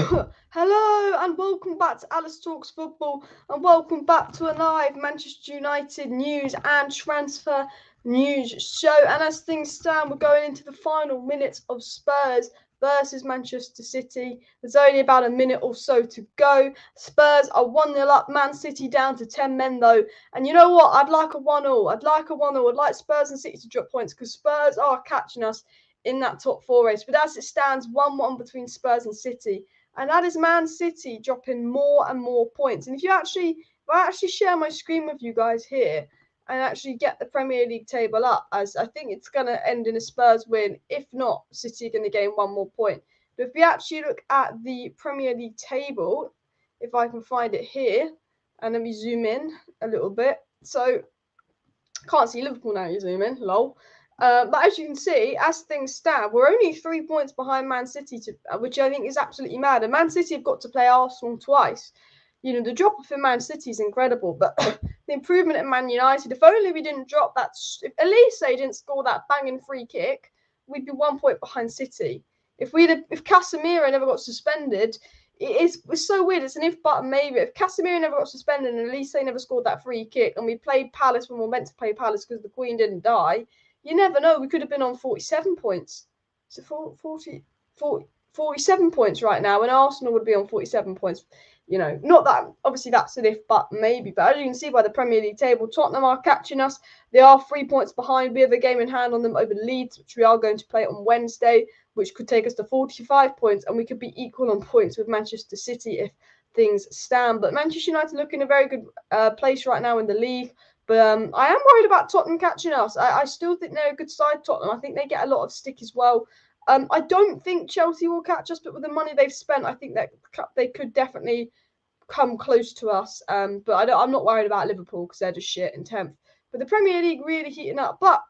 Hello and welcome back to Alice Talks Football, and welcome back to a live Manchester United news and transfer news show. And as things stand, we're going into the final minutes of Spurs versus Manchester City. There's only about a minute or so to go. Spurs are 1-0 up, Man City down to 10 men though. And you know what? I'd like a 1-0. I'd like Spurs and City to drop points because Spurs are catching us in that top four race. But as it stands, 1-1 between Spurs and City. And that is Man City dropping more and more points. And if I actually share my screen with you guys here and actually get the Premier League table up, as I think it's going to end in a Spurs win. If not, City are going to gain one more point. But if we actually look at the Premier League table, if I can find it here, and let me zoom in a little bit. So, can't see Liverpool now, you zoom in, lol. But as you can see, as things stand, we're only 3 points behind Man City, which I think is absolutely mad. And Man City have got to play Arsenal twice. You know, the drop-off in Man City is incredible, but the improvement in Man United, if only we didn't drop that, if Elise didn't score that banging free kick, we'd be 1 point behind City. If Casemiro never got suspended, it's so weird. It's an if, but, maybe. If Casemiro never got suspended and Elise never scored that free kick, and we played Palace when we were meant to play Palace because the Queen didn't die, you never know. We could have been on 47 points. So 47 points right now, and Arsenal would be on 47 points. You know, not that, obviously that's an if, but maybe. But as you can see by the Premier League table, Tottenham are catching us. They are 3 points behind. We have a game in hand on them over Leeds, which we are going to play on Wednesday, which could take us to 45 points, and we could be equal on points with Manchester City if things stand. But Manchester United look in a very good place right now in the league. But I am worried about Tottenham catching us. I still think they're a good side, Tottenham. I think they get a lot of stick as well. I don't think Chelsea will catch us, but with the money they've spent, I think that they could definitely come close to us. But I'm not worried about Liverpool because they're just shit in 10th. But the Premier League really heating up. But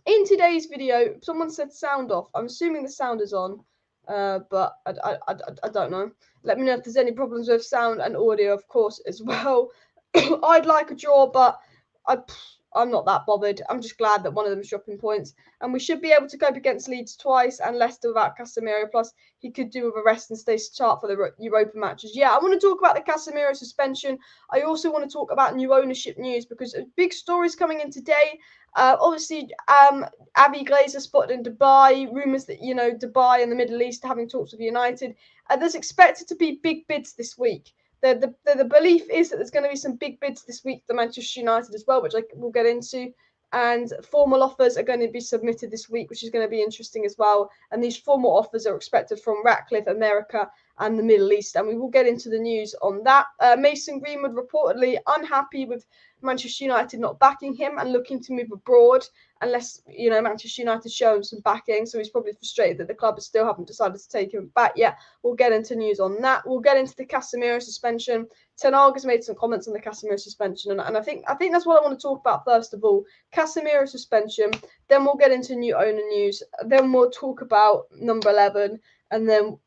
in today's video, someone said sound off. I'm assuming the sound is on, but I don't know. Let me know if there's any problems with sound and audio, of course, as well. I'd like a draw, but I'm not that bothered. I'm just glad that one of them is dropping points. And we should be able to cope against Leeds twice and Leicester without Casemiro. Plus, he could do with a rest and stay sharp for the Europa matches. Yeah, I want to talk about the Casemiro suspension. I also want to talk about new ownership news because big stories coming in today. Obviously, Avram Glazer spotted in Dubai. Rumours that, Dubai and the Middle East are having talks with United. There's expected to be big bids this week. The belief is that there's going to be some big bids this week for Manchester United as well, which we'll get into. And formal offers are going to be submitted this week, which is going to be interesting as well. And these formal offers are expected from Ratcliffe, America, and the Middle East. And we will get into the news on that. Mason Greenwood reportedly unhappy with Manchester United not backing him and looking to move abroad unless, Manchester United show him some backing. So he's probably frustrated that the club still haven't decided to take him back yet. We'll get into news on that. We'll get into the Casemiro suspension. Ten Hag has made some comments on the Casemiro suspension, and I think that's what I want to talk about first of all. Casemiro suspension, then we'll get into new owner news, then we'll talk about number 11, and then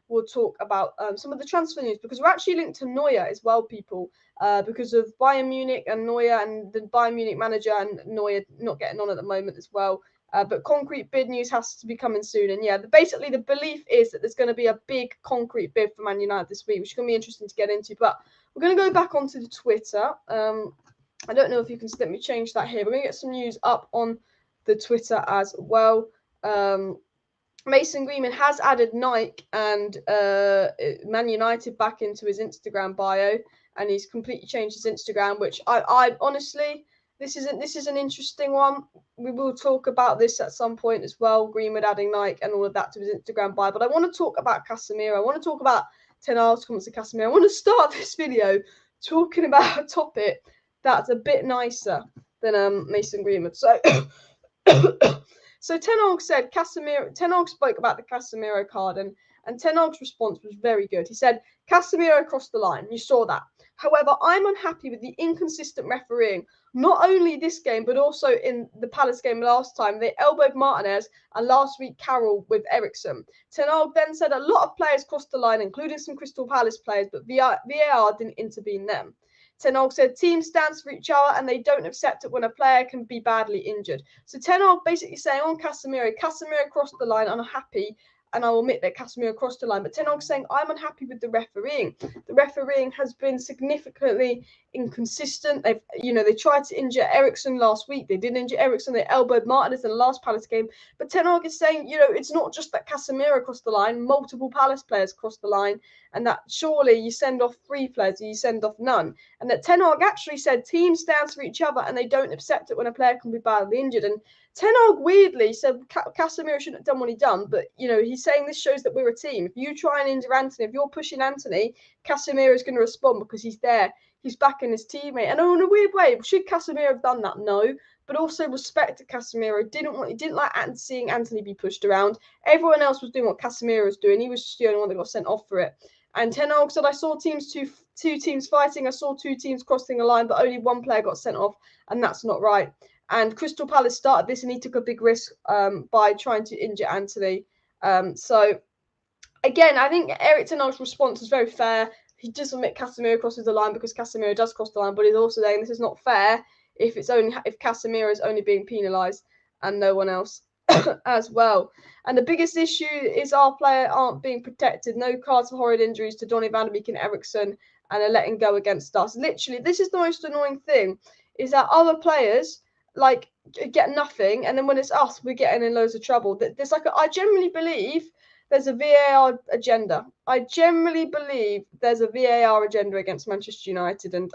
we'll talk about some of the transfer news, because we're actually linked to Neuer as well, people, because of Bayern Munich and Neuer and the Bayern Munich manager and Neuer not getting on at the moment as well. But concrete bid news has to be coming soon. And yeah, basically the belief is that there's going to be a big concrete bid for Man United this week, which is going to be interesting to get into. But we're going to go back onto the Twitter. I don't know if you can let me change that here. We're going to get some news up on the Twitter as well. Mason Greenwood has added Nike and Man United back into his Instagram bio, and he's completely changed his Instagram, which I honestly, this is an interesting one. We will talk about this at some point as well. Greenwood adding Nike and all of that to his Instagram bio. But I want to talk about Casemiro. I want to talk about Ten Hag's comments to Casemiro. I want to start this video talking about a topic that's a bit nicer than Mason Greenwood. So, so Ten Hag said Ten Hag spoke about the Casemiro card, and Ten Hag's response was very good. He said, Casemiro crossed the line. You saw that. However, I'm unhappy with the inconsistent refereeing, not only this game, but also in the Palace game last time. They elbowed Martinez, and last week Carroll with Ericsson. Ten Hag then said a lot of players crossed the line, including some Crystal Palace players, but VAR didn't intervene then. Ten Hag said teams stands for each other and they don't accept it when a player can be badly injured. So Ten Hag basically saying on Casemiro crossed the line, unhappy. and I will admit that Casemiro crossed the line. But Ten Hag's saying, I'm unhappy with the refereeing. The refereeing has been significantly inconsistent. They tried to injure Eriksen last week. They didn't injure Eriksen. They elbowed Martinez in the last Palace game. But Ten Hag is saying, it's not just that Casemiro crossed the line. Multiple Palace players crossed the line, and that surely you send off 3 players or you send off none. And that Ten Hag actually said teams stand for each other and they don't accept it when a player can be badly injured. And Ten Hag weirdly said Casemiro shouldn't have done what he done, but he's saying this shows that we're a team. If you try and injure Anthony, if you're pushing Anthony, Casemiro is going to respond because he's there. He's backing his teammate. And in a weird way, should Casemiro have done that? No. But also respect to Casemiro. He didn't like seeing Anthony be pushed around. Everyone else was doing what Casemiro was doing. He was just the only one that got sent off for it. And Ten Hag said, I saw two teams fighting. I saw 2 teams crossing a line, but only 1 player got sent off, and that's not right. And Crystal Palace started this, and he took a big risk by trying to injure Anthony. So, again, I think Erik Ten Hag's response is very fair. He does admit Casemiro crosses the line because Casemiro does cross the line, but he's also saying this is not fair if Casemiro is only being penalised and no one else as well. And the biggest issue is our players aren't being protected. No cards for horrid injuries to Donny van de Beek and Eriksen, and are letting go against us. Literally, this is the most annoying thing, is that other players get nothing, and then when it's us, we're getting in loads of trouble. There's I generally believe there's a VAR agenda. I generally believe there's a VAR agenda against Manchester United, and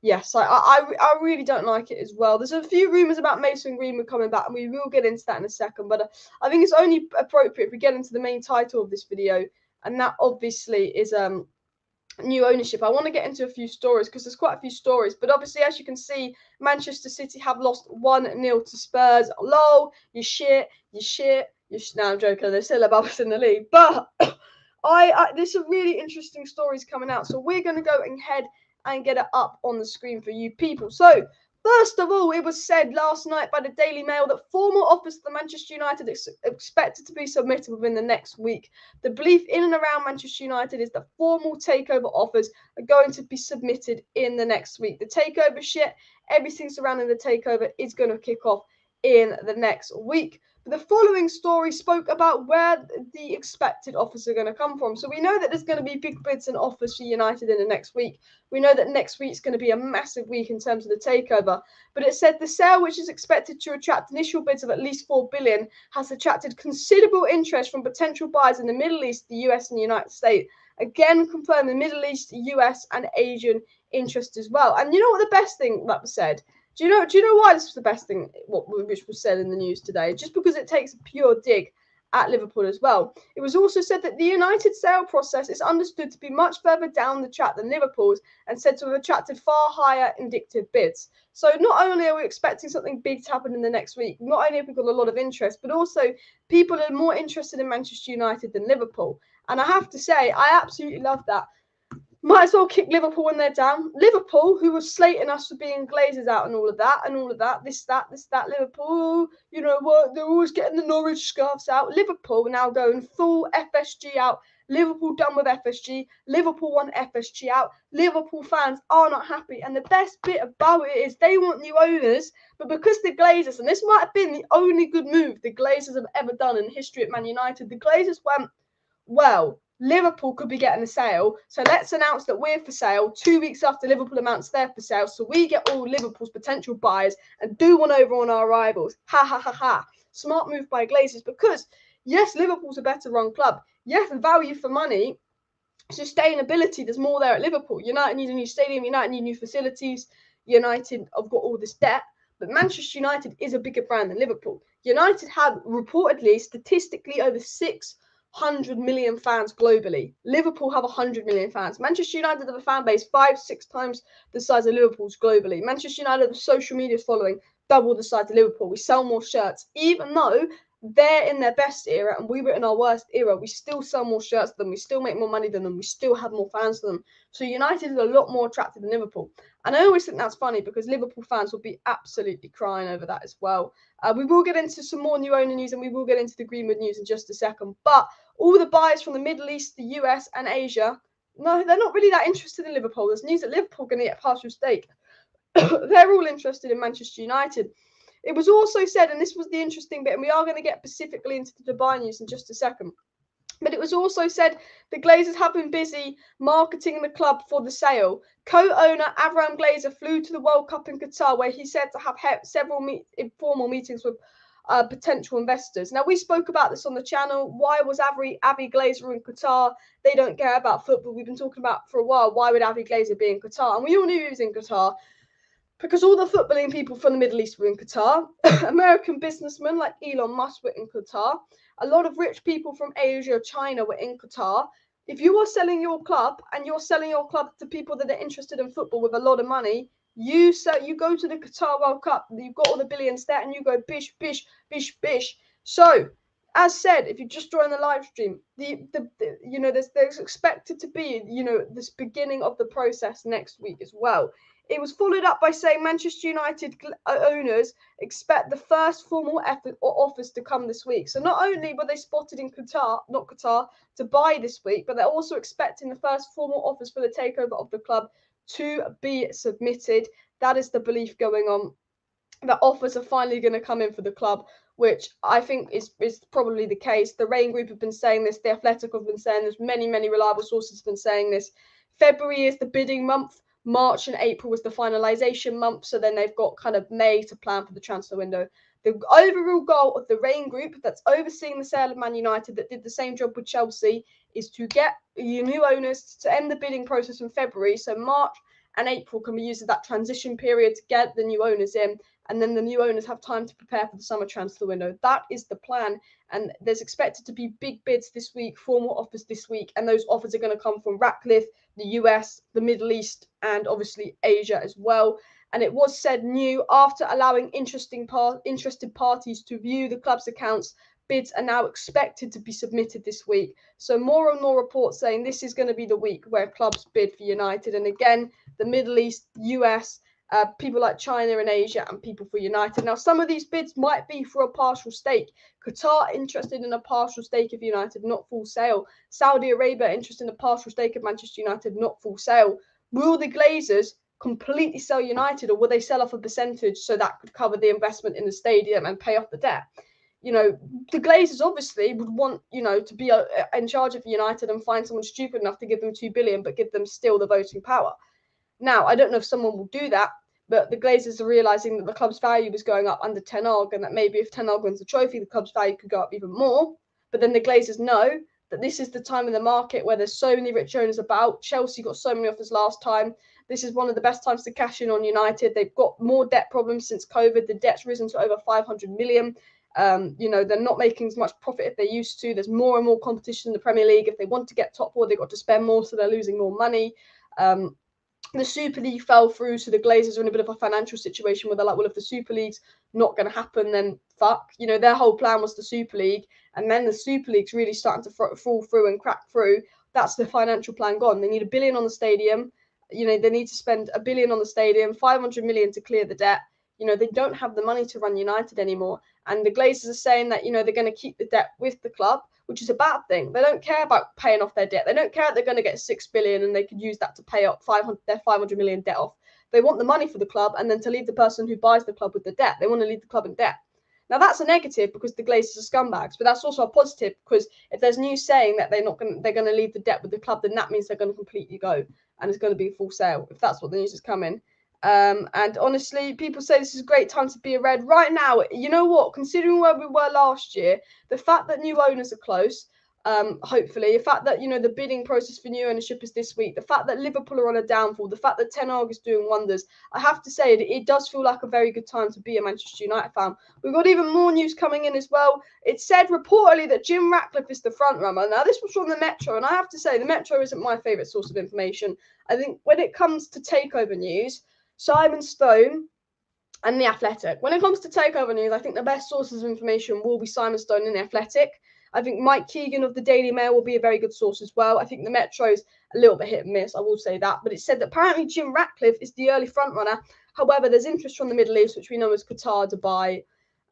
yes, I really don't like it as well. There's a few rumours about Mason Greenwood coming back, and we will get into that in a second, but I think it's only appropriate if we get into the main title of this video, and that obviously is new ownership. I want to get into a few stories because there's quite a few stories, but obviously, as you can see, Manchester City have lost 1-0 to Spurs. Lol, you shit. No, I'm joking. They're still above us in the league, but there's some really interesting stories coming out, so we're going to go ahead and get it up on the screen for you people. So, first of all, it was said last night by the Daily Mail that formal offers to Manchester United is expected to be submitted within the next week. The belief in and around Manchester United is that formal takeover offers are going to be submitted in the next week. The takeover shit, everything surrounding the takeover is going to kick off in the next week. The following story spoke about where the expected offers are going to come from. So we know that there's going to be big bids and offers for United in the next week. We know that next week's going to be a massive week in terms of the takeover. But it said the sale, which is expected to attract initial bids of at least $4 billion, has attracted considerable interest from potential buyers in the Middle East, the US, and the United States. Again, confirming the Middle East, US, and Asian interest as well. And you know what the best thing that was said? Do you know why this was the best thing which was said in the news today? Just because it takes a pure dig at Liverpool as well. It was also said that the United sale process is understood to be much further down the track than Liverpool's and said to have attracted far higher indicative bids. So not only are we expecting something big to happen in the next week, not only have we got a lot of interest, but also people are more interested in Manchester United than Liverpool. And I have to say, I absolutely love that. Might as well kick Liverpool when they're down. Liverpool, who was slating us for being Glazers out and all of that, this, that, Liverpool, you know what, they're always getting the Norwich scarves out. Liverpool now going full FSG out. Liverpool done with FSG. Liverpool want FSG out. Liverpool fans are not happy. And the best bit about it is they want new owners, but because the Glazers, and this might have been the only good move the Glazers have ever done in the history at Man United, the Glazers went, well, Liverpool could be getting a sale, so let's announce that we're for sale 2 weeks after Liverpool announced they're for sale, so we get all Liverpool's potential buyers and do one over on our rivals. Ha ha ha ha. Smart move by Glazers because, yes, Liverpool's a better run club. Yes, value for money, sustainability, there's more there at Liverpool. United need a new stadium, United need new facilities, United have got all this debt, but Manchester United is a bigger brand than Liverpool. United have reportedly, statistically, over 600 million fans globally. Liverpool have 100 million fans. Manchester United have a fan base 5-6 times the size of Liverpool's globally. Manchester United have a social media following double the size of Liverpool. We sell more shirts. Even though they're in their best era and we were in our worst era, we still sell more shirts than them. We still make more money than them. We still have more fans than them. So United is a lot more attractive than Liverpool. And I always think that's funny because Liverpool fans will be absolutely crying over that as well. We will get into some more new owner news and we will get into the Greenwood news in just a second. But all the buyers from the Middle East, the US and Asia, no, they're not really that interested in Liverpool. There's news that Liverpool are going to get a partial stake. They're all interested in Manchester United. It was also said, and this was the interesting bit, and we are going to get specifically into the Dubai news in just a second. But it was also said the Glazers have been busy marketing the club for the sale. Co-owner Avram Glazer flew to the World Cup in Qatar, where he said to have several informal meetings with potential investors. Now, we spoke about this on the channel. Why was Avi Glazer in Qatar? They don't care about football. We've been talking about for a while. Why would Avi Glazer be in Qatar? And we all knew he was in Qatar because all the footballing people from the Middle East were in Qatar. American businessmen like Elon Musk were in Qatar. A lot of rich people from Asia, China were in Qatar. If you are selling your club and you're selling your club to people that are interested in football with a lot of money, you go to the Qatar World Cup, you've got all the billions there, and you go bish, bish, bish, bish. So, as said, if you just join the live stream, there's expected to be, this beginning of the process next week as well. It was followed up by saying Manchester United owners expect the first formal effort or offers to come this week. So not only were they spotted in Qatar, to buy this week, but they're also expecting the first formal offers for the takeover of the club to be submitted. That is the belief going on. The offers are finally going to come in for the club, which I think is probably the case. The Rain Group have been saying this. The Athletic have been saying this. Many reliable sources have been saying this. February is the bidding month. March and April was the finalisation month, so then they've got kind of May to plan for the transfer window. The overall goal of the Rain Group that's overseeing the sale of Man United, that did the same job with Chelsea, is to get your new owners to end the bidding process in February, so March and April can be used as that transition period to get the new owners in, and then the new owners have time to prepare for the summer transfer window. That is the plan, and there's expected to be big bids this week, formal offers this week, and those offers are going to come from Ratcliffe, the US, the Middle East, and obviously Asia as well. And it was said new, after allowing interested parties to view the club's accounts, bids are now expected to be submitted this week. So more and more reports saying this is going to be the week where clubs bid for United. And again, the Middle East, US, people like China and Asia, and people for United. Now, some of these bids might be for a partial stake. Qatar interested in a partial stake of United, not full sale. Saudi Arabia interested in a partial stake of Manchester United, not full sale. Will the Glazers completely sell United, or will they sell off a percentage so that could cover the investment in the stadium and pay off the debt? The Glazers obviously would want, to be in charge of United and find someone stupid enough to give them 2 billion, but give them still the voting power. Now, I don't know if someone will do that, but the Glazers are realising that the club's value was going up under Ten Hag, and that maybe if Ten Hag wins the trophy, the club's value could go up even more. But then the Glazers know that this is the time in the market where there's so many rich owners about. Chelsea got so many offers last time. This is one of the best times to cash in on United. They've got more debt problems since COVID. The debt's risen to over 500 million. They're not making as much profit if they used to. There's more and more competition in the Premier League. If they want to get top four, they've got to spend more, so they're losing more money. The Super League fell through, so the Glazers are in a bit of a financial situation where they're like, well, if the Super League's not going to happen, then fuck. Their whole plan was the Super League, and then the Super League's really starting to fall through and crack through. That's the financial plan gone. They need $1 billion on the stadium. They need to spend $1 billion on the stadium, 500 million to clear the debt. They don't have the money to run United anymore. And the Glazers are saying that, they're going to keep the debt with the club, which is a bad thing. They don't care about paying off their debt. They don't care that they're going to get 6 billion and they could use that to pay up their 500 million debt off. They want the money for the club and then to leave the person who buys the club with the debt. They want to leave the club in debt. Now, that's a negative because the Glazers are scumbags, but that's also a positive because if there's news saying that they're going to leave the debt with the club, then that means they're going to completely go and it's going to be a full sale if that's what the news is coming. And honestly, people say this is a great time to be a Red. Right now, you know what? Considering where we were last year, the fact that new owners are close, hopefully, the fact that, the bidding process for new ownership is this week, the fact that Liverpool are on a downfall, the fact that Ten Hag is doing wonders, I have to say it does feel like a very good time to be a Manchester United fan. We've got even more news coming in as well. It said reportedly that Jim Ratcliffe is the front runner. Now, this was from the Metro, and I have to say the Metro isn't my favourite source of information. I think when it comes to takeover news, Simon Stone and The Athletic. When it comes to takeover news, I think the best sources of information will be Simon Stone and The Athletic. I think Mike Keegan of the Daily Mail will be a very good source as well. I think the Metro's a little bit hit and miss, I will say that. But it said that apparently Jim Ratcliffe is the early front runner. However, there's interest from the Middle East, which we know as Qatar, Dubai,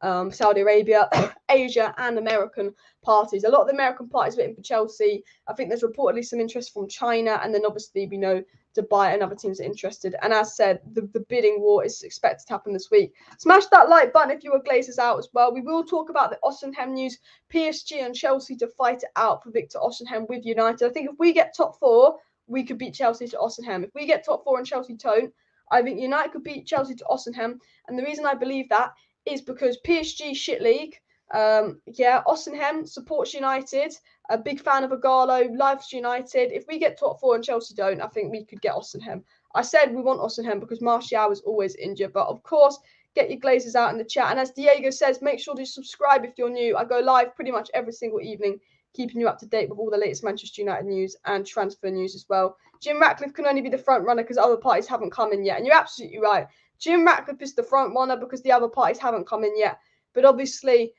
Saudi Arabia, Asia, and American parties. A lot of the American parties waiting for Chelsea. I think there's reportedly some interest from China, and then obviously we know Dubai and other teams are interested. And as said, the bidding war is expected to happen this week. Smash that like button if you were Glazers out as well. We will talk about the Osimhen news. PSG and Chelsea to fight it out for Victor Osimhen with United. I think if we get top 4, we could beat Chelsea to Osimhen. If we get top 4 and Chelsea don't, I think United could beat Chelsea to Osimhen. And the reason I believe that is because PSG shit league. Osimhen supports United. A big fan of Agallo, loves United. If we get top 4 and Chelsea don't, I think we could get Osimhen. I said we want Osimhen because Martial is always injured. But of course, get your Glazers out in the chat. And as Diego says, make sure to subscribe if you're new. I go live pretty much every single evening, keeping you up to date with all the latest Manchester United news and transfer news as well. Jim Ratcliffe can only be the front runner because other parties haven't come in yet. And you're absolutely right. Jim Ratcliffe is the front runner because the other parties haven't come in yet. But obviously,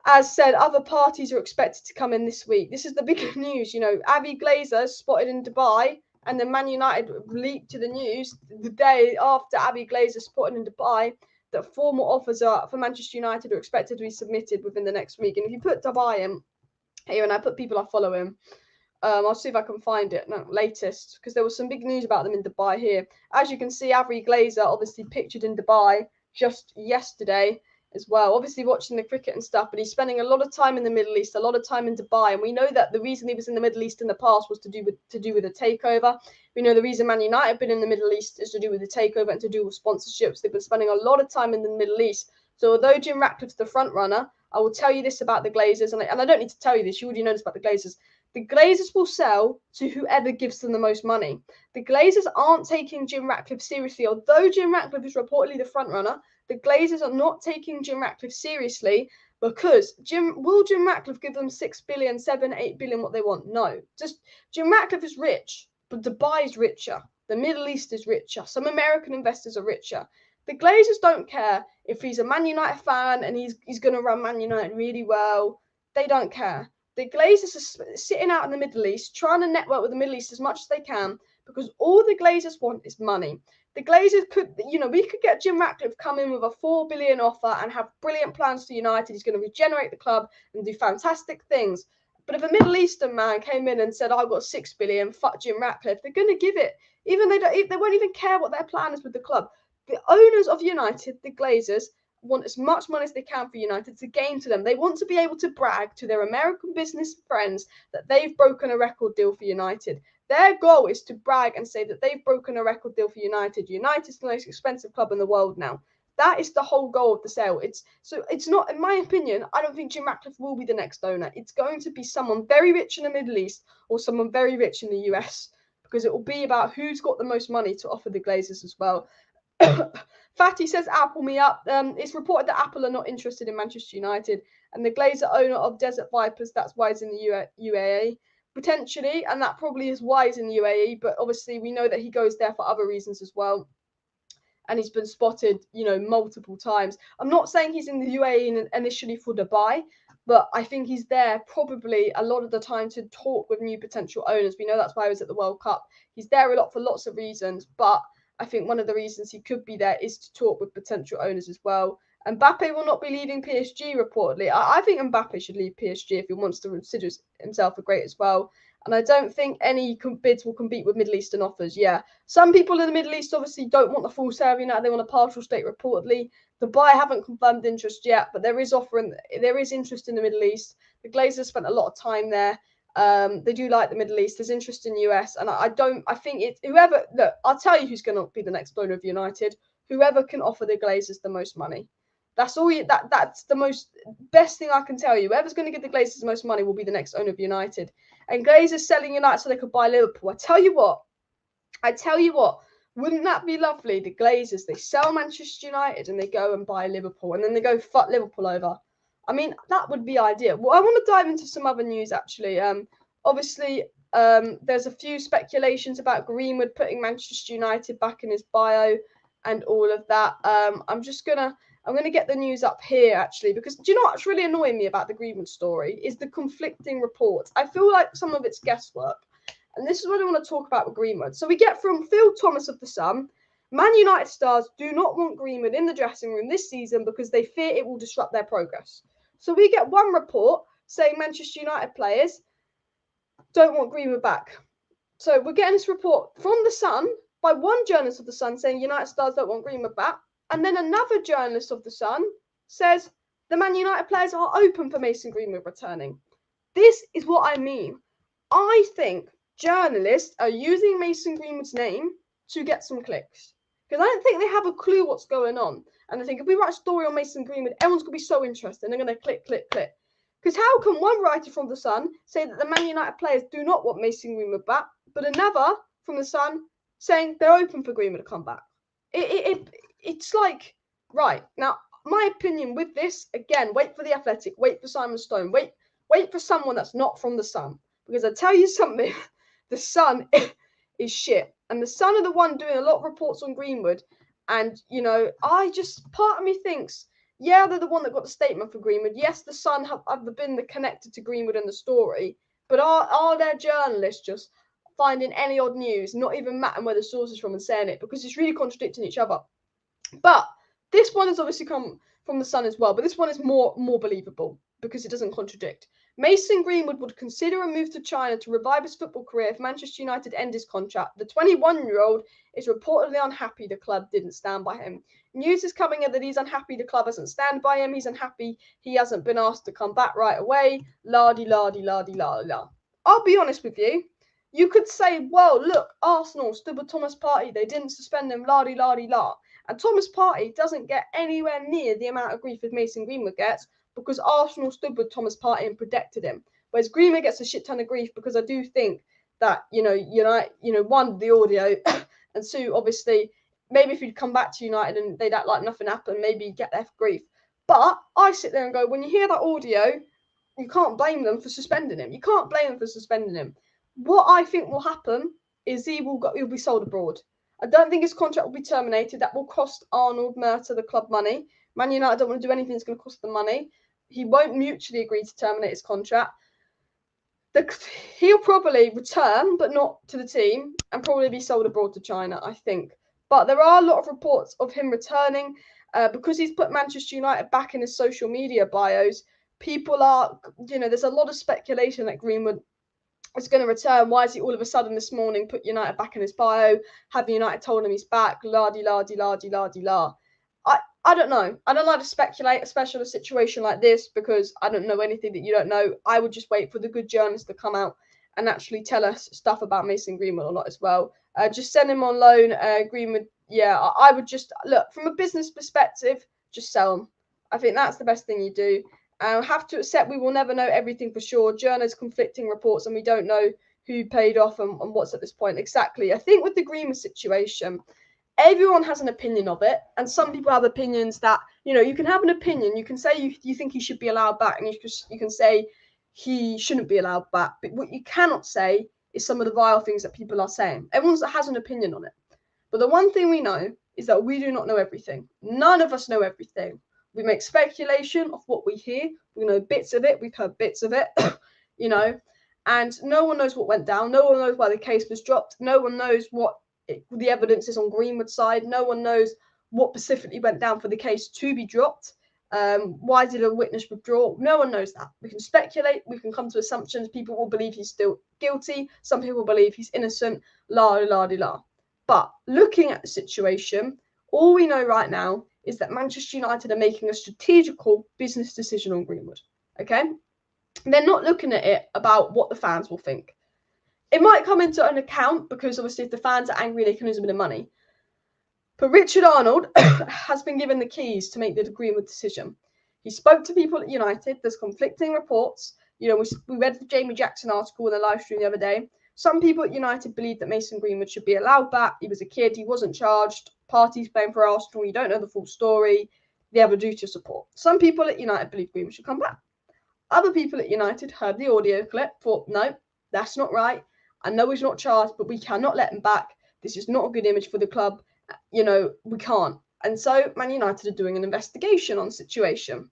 as said, other parties are expected to come in this week. This is the big news. Avram Glazer spotted in Dubai, and then Man United leaked to the news the day after Avram Glazer spotted in Dubai that formal offers for Manchester United are expected to be submitted within the next week. And if you put Dubai in here, and I put people I follow him, I'll see if I can find it. No, latest, because there was some big news about them in Dubai here. As you can see, Avram Glazer obviously pictured in Dubai just yesterday as well, obviously watching the cricket and stuff, but he's spending a lot of time in the Middle East, a lot of time in Dubai, and we know that the reason he was in the Middle East in the past was to do with the takeover. We know the reason Man United have been in the Middle East is to do with the takeover and to do with sponsorships. They've been spending a lot of time in the Middle East. So although Jim Ratcliffe's the front runner, I will tell you this about the Glazers, and I don't need to tell you this, you already know this about the Glazers. The Glazers will sell to whoever gives them the most money. The Glazers aren't taking Jim Ratcliffe seriously, although Jim Ratcliffe is reportedly the front runner. The Glazers are not taking Jim Ratcliffe seriously because Jim Ratcliffe give them 6 billion, 7, 8 billion, what they want? No. Just Jim Ratcliffe is rich, but Dubai is richer. The Middle East is richer. Some American investors are richer. The Glazers don't care if he's a Man United fan and he's going to run Man United really well. They don't care. The Glazers are sitting out in the Middle East, trying to network with the Middle East as much as they can because all the Glazers want is money. The Glazers could, we could get Jim Ratcliffe come in with a 4 billion offer and have brilliant plans for United. He's going to regenerate the club and do fantastic things. But if a Middle Eastern man came in and said, I've got 6 billion, fuck Jim Ratcliffe, they're going to give it. Even they won't even care what their plan is with the club. The owners of United, the Glazers, want as much money as they can for United to gain to them. They want to be able to brag to their American business friends that they've broken a record deal for United. Their goal is to brag and say that they've broken a record deal for United. United's the most expensive club in the world now. That is the whole goal of the sale. It's not, in my opinion, I don't think Jim Ratcliffe will be the next owner. It's going to be someone very rich in the Middle East or someone very rich in the US because it will be about who's got the most money to offer the Glazers as well. Fatty says, Apple me up. It's reported that Apple are not interested in Manchester United and the Glazer owner of Desert Vipers, that's why he's in the UAE. Potentially, and that probably is why he's in the UAE, but obviously we know that he goes there for other reasons as well. And he's been spotted, multiple times. I'm not saying he's in the UAE initially for Dubai, but I think he's there probably a lot of the time to talk with new potential owners. We know that's why he was at the World Cup. He's there a lot for lots of reasons, but I think one of the reasons he could be there is to talk with potential owners as well. Mbappe will not be leaving PSG, reportedly. I think Mbappe should leave PSG if he wants to consider himself a great as well. And I don't think any bids will compete with Middle Eastern offers. Yeah, some people in the Middle East obviously don't want the full sale. They want a partial stake, reportedly. Dubai haven't confirmed interest yet, but there is interest in the Middle East. The Glazers spent a lot of time there. They do like the Middle East. There's interest in US, and I think it's whoever. Look, I'll tell you who's going to be the next owner of United. Whoever can offer the Glazers the most money. That's all. That's the best thing I can tell you. Whoever's going to give the Glazers the most money will be the next owner of United. And Glazers selling United so they could buy Liverpool. I tell you what. Wouldn't that be lovely? The Glazers, they sell Manchester United and they go and buy Liverpool, and then they go fuck Liverpool over. I mean, that would be ideal. Well, I want to dive into some other news actually. Obviously, there's a few speculations about Greenwood putting Manchester United back in his bio and all of that. I'm gonna get the news up here actually, because do you know what's really annoying me about the Greenwood story is the conflicting reports. I feel like some of it's guesswork, and this is what I want to talk about with Greenwood. So we get from Phil Thomas of The Sun, Man United stars do not want Greenwood in the dressing room this season because they fear it will disrupt their progress. So we get one report saying Manchester United players don't want Greenwood back. So we're getting this report from The Sun by one journalist of The Sun saying United stars don't want Greenwood back. And then another journalist of The Sun says the Man United players are open for Mason Greenwood returning. This is what I mean. I think journalists are using Mason Greenwood's name to get some clicks. Because I don't think they have a clue what's going on. And I think if we write a story on Mason Greenwood, everyone's going to be so interested. And they're going to click, click, click. Because how can one writer from The Sun say that the Man United players do not want Mason Greenwood back, but another from The Sun saying they're open for Greenwood to come back? It's like, right, now, my opinion with this, again, wait for The Athletic, wait for Simon Stone, wait for someone that's not from The Sun. Because I tell you something, The Sun is shit. And The Sun are the one doing a lot of reports on Greenwood. And, part of me thinks, yeah, they're the one that got the statement for Greenwood. Yes, The Sun have been connected to Greenwood in the story. But are their journalists just finding any odd news, not even mattering where the source is from and saying it? Because it's really contradicting each other. But this one has obviously come from The Sun as well. But this one is more believable because it doesn't contradict. Mason Greenwood would consider a move to China to revive his football career if Manchester United end his contract. The 21-year-old is reportedly unhappy the club didn't stand by him. News is coming in that he's unhappy the club hasn't stand by him. He's unhappy he hasn't been asked to come back right away. La-di-la-di-la-di-la-di-la. I'll be honest with you. You could say, well, look, Arsenal stood with Thomas Partey. They didn't suspend him, la-di-la-di-la. And Thomas Partey doesn't get anywhere near the amount of grief as Mason Greenwood gets, because Arsenal stood with Thomas Partey and protected him. Whereas Greenwood gets a shit ton of grief because I do think that, one, the audio, and two, obviously, maybe if you'd come back to United and they'd act like nothing happened, maybe you'd get their grief. But I sit there and go, when you hear that audio, you can't blame them for suspending him. You can't blame them for suspending him. What I think will happen is he'll be sold abroad. I don't think his contract will be terminated. That will cost Arnold Murta the club money. Man United don't want to do anything that's going to cost them money. He won't mutually agree to terminate his contract. He'll probably return, but not to the team, and probably be sold abroad to China, I think. But there are a lot of reports of him returning because he's put Manchester United back in his social media bios. People are, there's a lot of speculation that Greenwood is going to return. Why is he all of a sudden this morning put United back in his bio? Have United told him he's back? La-di-la-di-la-di-la-di-la. I don't know. I don't like to speculate, especially in a situation like this, because I don't know anything that you don't know. I would just wait for the good journalists to come out and actually tell us stuff about Mason Greenwood or not as well. Just send him on loan. Greenwood, yeah, I would just, look, from a business perspective, just sell him. I think that's the best thing you do. And have to accept we will never know everything for sure. Journalists conflicting reports and we don't know who paid off and what's at this point exactly. I think with the Greenwood situation, everyone has an opinion of it, and some people have opinions that, you can have an opinion. You can say you think he should be allowed back, and you can say he shouldn't be allowed back. But what you cannot say is some of the vile things that people are saying. Everyone has an opinion on it. But the one thing we know is that we do not know everything. None of us know everything. We make speculation of what we hear. We know bits of it. We've heard bits of it, and no one knows what went down. No one knows why the case was dropped. No one knows what the evidence is on Greenwood's side. No one knows what specifically went down for the case to be dropped. Why did a witness withdraw? No one knows that. We can speculate. We can come to assumptions. People will believe he's still guilty. Some people believe he's innocent. La. But looking at the situation, all we know right now is that Manchester United are making a strategical business decision on Greenwood. Okay? They're not looking at it about what the fans will think. It might come into an account because obviously if the fans are angry, they can lose a bit of money. But Richard Arnold has been given the keys to make the Greenwood decision. He spoke to people at United. There's conflicting reports. We read the Jamie Jackson article in the live stream the other day. Some people at United believe that Mason Greenwood should be allowed back. He was a kid. He wasn't charged. Parties playing for Arsenal. You don't know the full story. They have a duty of support. Some people at United believe Greenwood should come back. Other people at United heard the audio clip, thought, no, that's not right. I know he's not charged, but we cannot let him back. This is not a good image for the club. We can't. And so Man United are doing an investigation on the situation.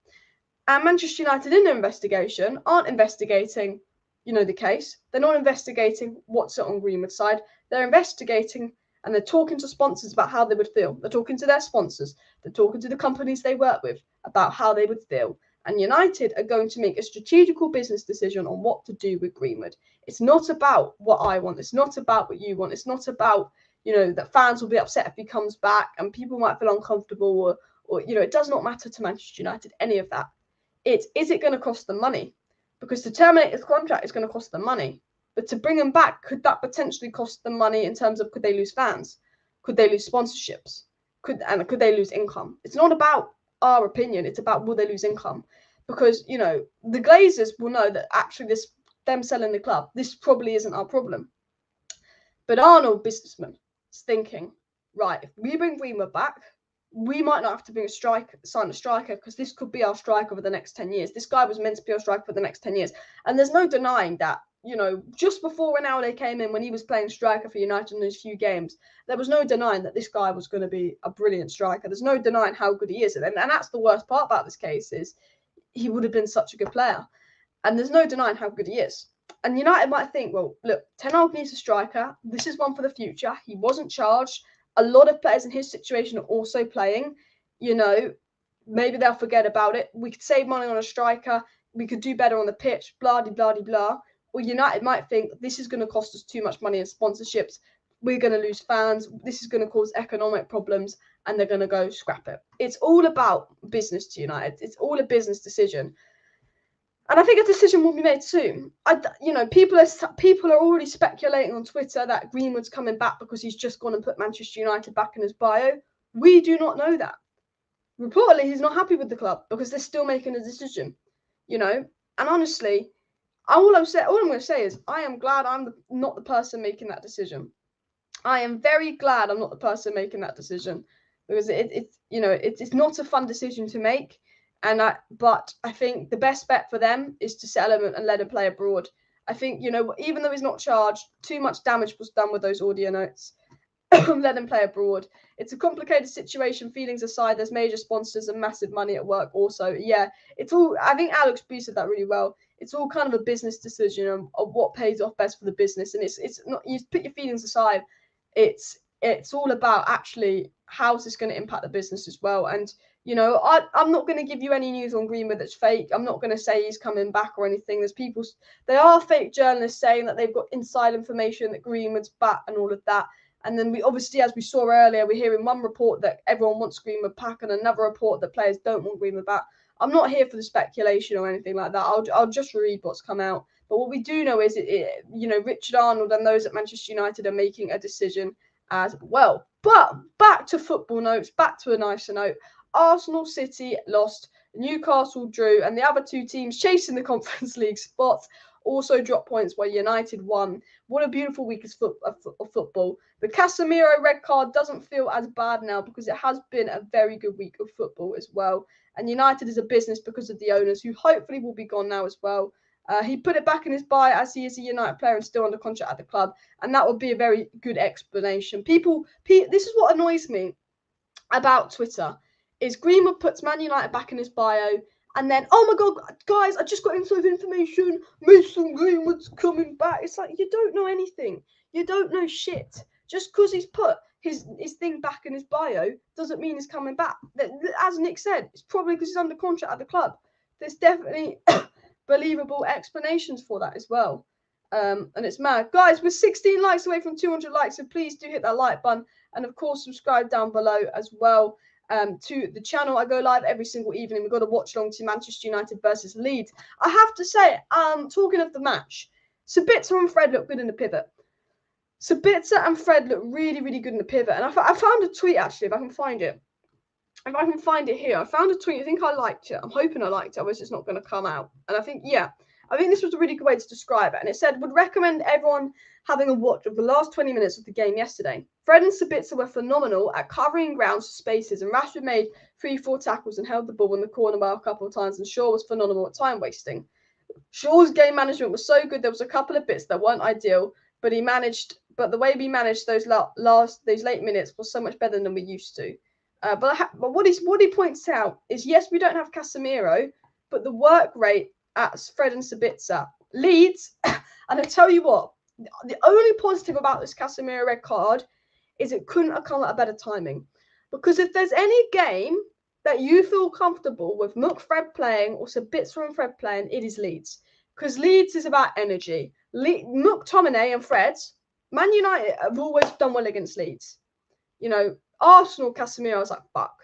And Manchester United in their investigation aren't investigating, the case. They're not investigating what's on Greenwood's side. They're investigating and they're talking to sponsors about how they would feel. They're talking to their sponsors. They're talking to the companies they work with about how they would feel. And United are going to make a strategical business decision on what to do with Greenwood. It's not about what I want. It's not about what you want. It's not about, that fans will be upset if he comes back and people might feel uncomfortable or it does not matter to Manchester United, any of that. Is it going to cost them money? Because to terminate his contract is going to cost them money. But to bring him back, could that potentially cost them money in terms of could they lose fans? Could they lose sponsorships? Could they lose income? It's not about our opinion. It's about will they lose income? Because, the Glazers will know that actually them selling the club, this probably isn't our problem. But Arnold, businessman, is thinking, right, if we bring Greenwood back, we might not have to sign a striker because this could be our striker for the next 10 years. This guy was meant to be our striker for the next 10 years. And there's no denying that, just before Ronaldo came in, when he was playing striker for United in those few games, there was no denying that this guy was going to be a brilliant striker. There's no denying how good he is. And that's the worst part about this case is he would have been such a good player. And there's no denying how good he is. And United might think, well, look, Ten Hag needs a striker. This is one for the future. He wasn't charged. A lot of players in his situation are also playing. Maybe they'll forget about it. We could save money on a striker. We could do better on the pitch, blah, blah, blah, blah. Or United might think this is going to cost us too much money in sponsorships. We're going to lose fans. This is going to cause economic problems. And they're going to go scrap it. It's all about business to United. It's all a business decision. And I think a decision will be made soon. People are already speculating on Twitter that Greenwood's coming back because he's just gone and put Manchester United back in his bio. We do not know that. Reportedly, he's not happy with the club because they're still making a decision. And honestly, all I'm going to say is I am glad I'm not the person making that decision. I am very glad I'm not the person making that decision because it's not a fun decision to make. But I think the best bet for them is to sell him and let him play abroad. I think, even though he's not charged, too much damage was done with those audio notes. Let him play abroad. It's a complicated situation, feelings aside. There's major sponsors and massive money at work also. Yeah, it's all, I think Alex B said that really well. It's all kind of a business decision of what pays off best for the business. And it's not, you put your feelings aside. It's all about actually how's this going to impact the business as well. And, I'm not going to give you any news on Greenwood that's fake. I'm not going to say he's coming back or anything. There are fake journalists saying that they've got inside information that Greenwood's back and all of that. And then we obviously, as we saw earlier, we're hearing one report that everyone wants Greenwood back and another report that players don't want Greenwood back. I'm not here for the speculation or anything like that. I'll just read what's come out. But what we do know is, Richard Arnold and those at Manchester United are making a decision as well. But back to football notes, back to a nicer note. Arsenal City lost, Newcastle drew, and the other two teams chasing the Conference League spots also dropped points while United won. What a beautiful week of football. The Casemiro red card doesn't feel as bad now because it has been a very good week of football as well. And United is a business because of the owners who hopefully will be gone now as well. He put it back in his bio as he is a United player and still under contract at the club. And that would be a very good explanation. This is what annoys me about Twitter. Is Greenwood puts Man United back in his bio, and then, oh my God, guys, I just got inside information. Mason Greenwood's coming back. It's like, you don't know anything. You don't know shit. Just because he's put his thing back in his bio doesn't mean he's coming back. As Nick said, it's probably because he's under contract at the club. There's definitely believable explanations for that as well. And it's mad. Guys, we're 16 likes away from 200 likes, so please do hit that like button. And, of course, subscribe down below as well. To the channel. I go live every single evening. We've got to watch along to Manchester United versus Leeds. I have to say, talking of the match, Sabitzer and Fred look good in the pivot. Sabitzer and Fred look really, really good in the pivot. And I found a tweet, actually, if I can find it. If I can find it here. I found a tweet. I think I liked it. I'm hoping I liked it. Otherwise, it's not going to come out. And I think this was a really good way to describe it. And it said, would recommend everyone having a watch of the last 20 minutes of the game yesterday. Fred and Sabitzer were phenomenal at covering grounds for spaces, and Rashford made 3-4 tackles and held the ball in the corner well a couple of times, and Shaw was phenomenal at time wasting. Shaw's game management was so good. There was a couple of bits that weren't ideal, but the way we managed those late minutes was so much better than we used to. But what he points out is, yes, we don't have Casemiro, but the work rate at Fred and Sabitzer leads. And I tell you what, the only positive about this Casemiro red card is it couldn't have come at a better timing. Because if there's any game that you feel comfortable with Fred playing or Sabitzer and Fred playing, it is Leeds. Because Leeds is about energy. McTominay and Fred, Man United have always done well against Leeds. Arsenal, Casemiro, I was like, fuck.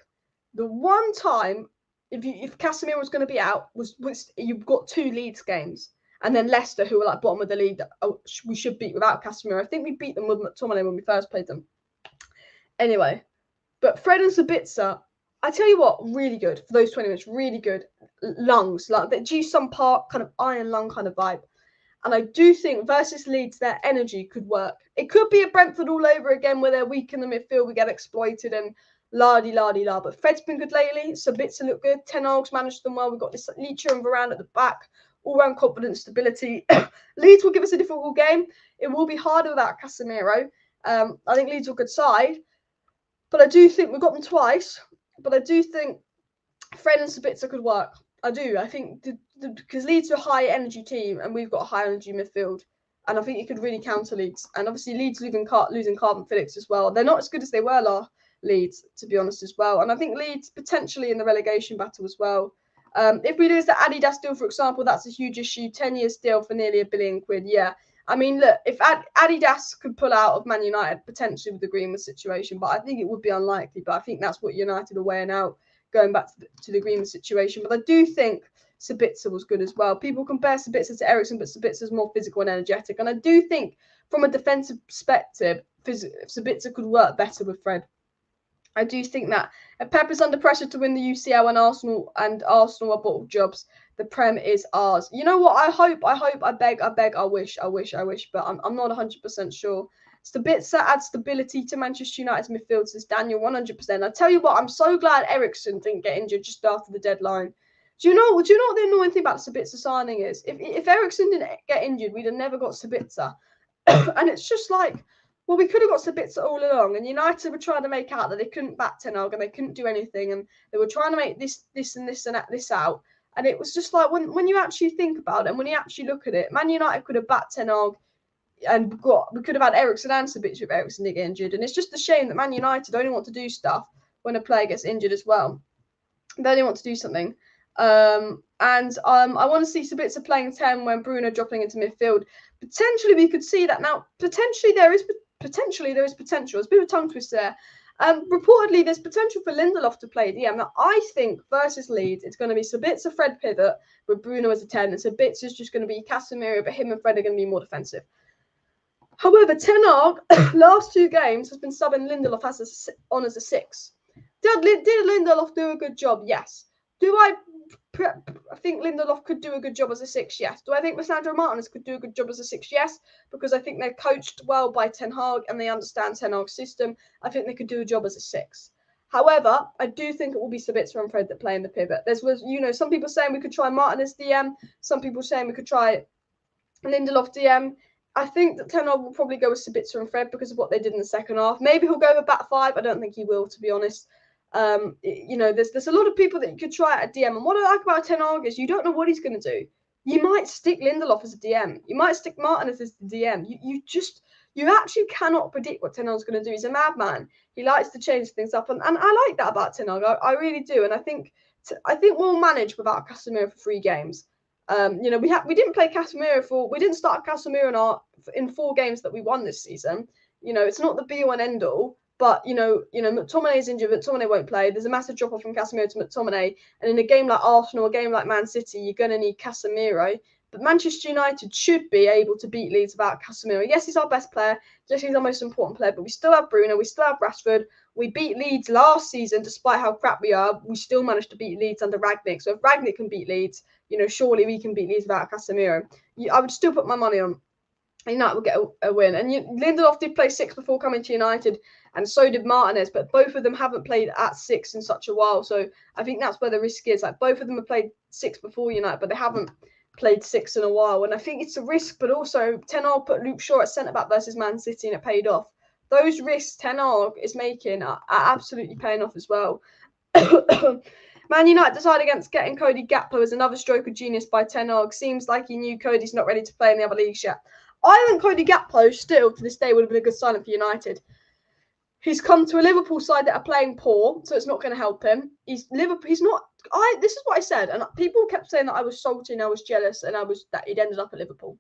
The one time, if Casemiro was going to be out, was you've got 2 Leeds games. And then Leicester, who were like bottom of the league, we should beat without Casemiro. I think we beat them with McTominay when we first played them. Anyway, but Fred and Sabitzer, I tell you what, really good for those 20 minutes. Really good lungs, like that G-Sun Park kind of iron lung kind of vibe. And I do think versus Leeds, their energy could work. It could be a Brentford all over again where they're weak in the midfield, we get exploited and la-di-la-di-la. But Fred's been good lately. Sabitzer look good. Ten Hag's managed them well. We've got this Leacher and Varane at the back. All-round confidence, stability. Leeds will give us a difficult game. It will be harder without Casemiro. I think Leeds are a good side. But I do think we've got them twice. But I do think Fred and Sabitzer could work. I do. I think because Leeds are a high-energy team and we've got a high-energy midfield. And I think it could really counter Leeds. And obviously Leeds losing Carbon Felix as well. They're not as good as they were Leeds, to be honest, as well. And I think Leeds potentially in the relegation battle as well. If we lose the Adidas deal, for example, that's a huge issue. 10-year deal for nearly £1 billion. Yeah. I mean, look, if Adidas could pull out of Man United, potentially with the Greenwood situation, but I think it would be unlikely. But I think that's what United are weighing out, going back to the Greenwood situation. But I do think Sabitzer was good as well. People compare Sabitzer to Eriksen, but Sabitzer's more physical and energetic. And I do think from a defensive perspective, Sabitzer could work better with Fred. I do think that if Pep is under pressure to win the UCL and Arsenal are bottle jobs, the Prem is ours. You know what? I hope, I beg, I wish, but I'm not 100% sure. Sabitzer adds stability to Manchester United's midfield, says Daniel, 100%. I tell you what, I'm so glad Eriksen didn't get injured just after the deadline. Do you know what the annoying thing about the Sabitzer signing is? If Eriksen didn't get injured, we'd have never got Sabitzer. And it's just like, well, we could have got Sabitzer all along, and United were trying to make out that they couldn't back Ten Hag and they couldn't do anything, and they were trying to make this and this out. And it was just like, when you actually think about it, and when you actually look at it, Man United could have backed Ten Hag, and we could have had Eriksen and Sabitzer if Eriksen didn't get injured. And it's just a shame that Man United only want to do stuff when a player gets injured as well. They only want to do something. I want to see Sabitzer playing 10 when Bruno dropping into midfield. Potentially, we could see that now. Potentially, there is potential. There's a bit of a tongue twist there. Reportedly, there's potential for Lindelof to play DM. Now, I think versus Leeds, it's going to be Sabitzer, Fred pivot with Bruno as a 10, and Sabitzer's just going to be Casemiro, but him and Fred are going to be more defensive. However, Ten Hag, last 2 games, has been subbing Lindelof as a 6. Did Lindelof do a good job? Yes. Do I think Lindelof could do a good job as a 6? Yes. Do I think Lisandro Martinez could do a good job as a 6? Yes. Because I think they're coached well by Ten Hag and they understand Ten Hag's system. I think they could do a job as a 6. However, I do think it will be Sabitzer and Fred that play in the pivot. Some people saying we could try Martinez DM. Some people saying we could try Lindelof DM. I think that Ten Hag will probably go with Sabitzer and Fred because of what they did in the second half. Maybe he'll go with back 5. I don't think he will, to be honest. There's a lot of people that you could try at a DM, and what I like about Ten Hag is you don't know what he's going to do. You might stick Lindelof as a DM, you might stick Martinez as the DM. You actually cannot predict what Ten Hag's going to do. He's a madman. He likes to change things up, and I like that about Ten Hag. I really do, and I think we'll manage without Casemiro for 3 games. We didn't play Casemiro we didn't start Casemiro in 4 games that we won this season. It's not the be all and end all. But, McTominay is injured, McTominay won't play. There's a massive drop-off from Casemiro to McTominay. And in a game like Arsenal, a game like Man City, you're going to need Casemiro. But Manchester United should be able to beat Leeds without Casemiro. Yes, he's our best player. Yes, he's our most important player. But we still have Bruno. We still have Rashford. We beat Leeds last season, despite how crap we are. We still managed to beat Leeds under Rangnick. So if Rangnick can beat Leeds, surely we can beat Leeds without Casemiro. I would still put my money on United will get a win. And Lindelof did play 6 before coming to United, and so did Martinez, but both of them haven't played at 6 in such a while. So I think that's where the risk is. Like, both of them have played 6 before United, but they haven't played 6 in a while. And I think it's a risk, but also Ten Hag put Luke Shaw at centre-back versus Man City, and it paid off. Those risks Ten Hag is making are absolutely paying off as well. Man United decided against getting Cody Gakpo as another stroke of genius by Ten Hag. Seems like he knew Cody's not ready to play in the other leagues yet. I think Cody Gakpo still, to this day, would have been a good signing for United. He's come to a Liverpool side that are playing poor, so it's not going to help him. He's not. This is what I said, and people kept saying that I was salty and I was jealous, and that he'd ended up at Liverpool.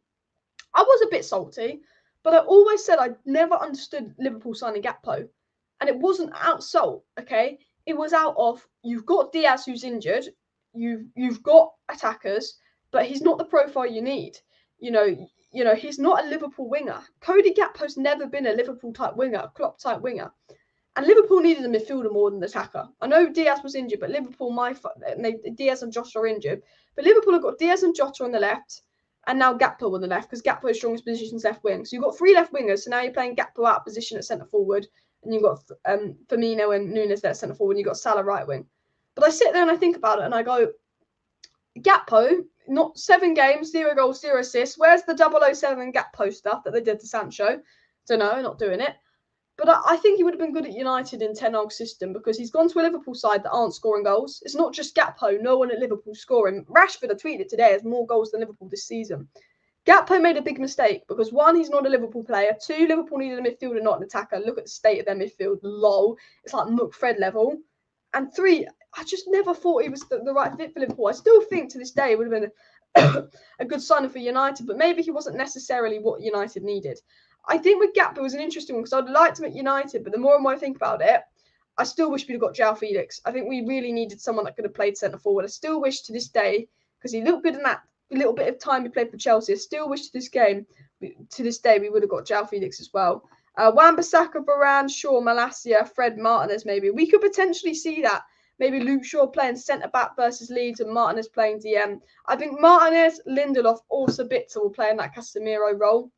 I was a bit salty, but I always said I never understood Liverpool signing Gakpo, and it wasn't out salt. Okay, it was out of you've got Diaz who's injured, you've got attackers, but he's not the profile you need. He's not a Liverpool winger. Cody Gakpo's never been a Liverpool type winger, a Klopp type winger. And Liverpool needed a midfielder more than an attacker. I know Diaz was injured, but Liverpool, Diaz and Jota are injured. But Liverpool have got Diaz and Jota on the left, and now Gakpo on the left, because Gakpo's strongest position is left wing. So you've got 3 left wingers, so now you're playing Gakpo out of position at centre forward, and you've got Firmino and Nunes there at centre forward, and you've got Salah right wing. But I sit there and I think about it, and I go, Gakpo, not 7 games, 0 goals, 0 assists. Where's the 007 Gakpo stuff that they did to Sancho? Don't know, not doing it. But I think he would have been good at United in Ten Hag's system, because he's gone to a Liverpool side that aren't scoring goals. It's not just Gakpo, no one at Liverpool scoring. Rashford, I tweeted today, has more goals than Liverpool this season. Gakpo made a big mistake because 1, he's not a Liverpool player. 2, Liverpool needed a midfielder, not an attacker. Look at the state of their midfield. Lol. It's like Muck-Fred level. And 3, I just never thought he was the right fit for Liverpool. I still think to this day it would have been a good signing for United, but maybe he wasn't necessarily what United needed. I think with Gakpo was an interesting one because I'd like to make United, but the more and more I think about it, I still wish we'd have got João Felix. I think we really needed someone that could have played centre forward. I still wish to this day, because he looked good in that little bit of time he played for Chelsea, I still wish to this day we would have got João Felix as well. Wan-Bissaka, Varane, Shaw, Malacia, Fred, Martinez maybe. We could potentially see that. Maybe Luke Shaw playing centre-back versus Leeds and Martinez playing DM. I think Martinez, Lindelof, also Sabitzer will play in that Casemiro role.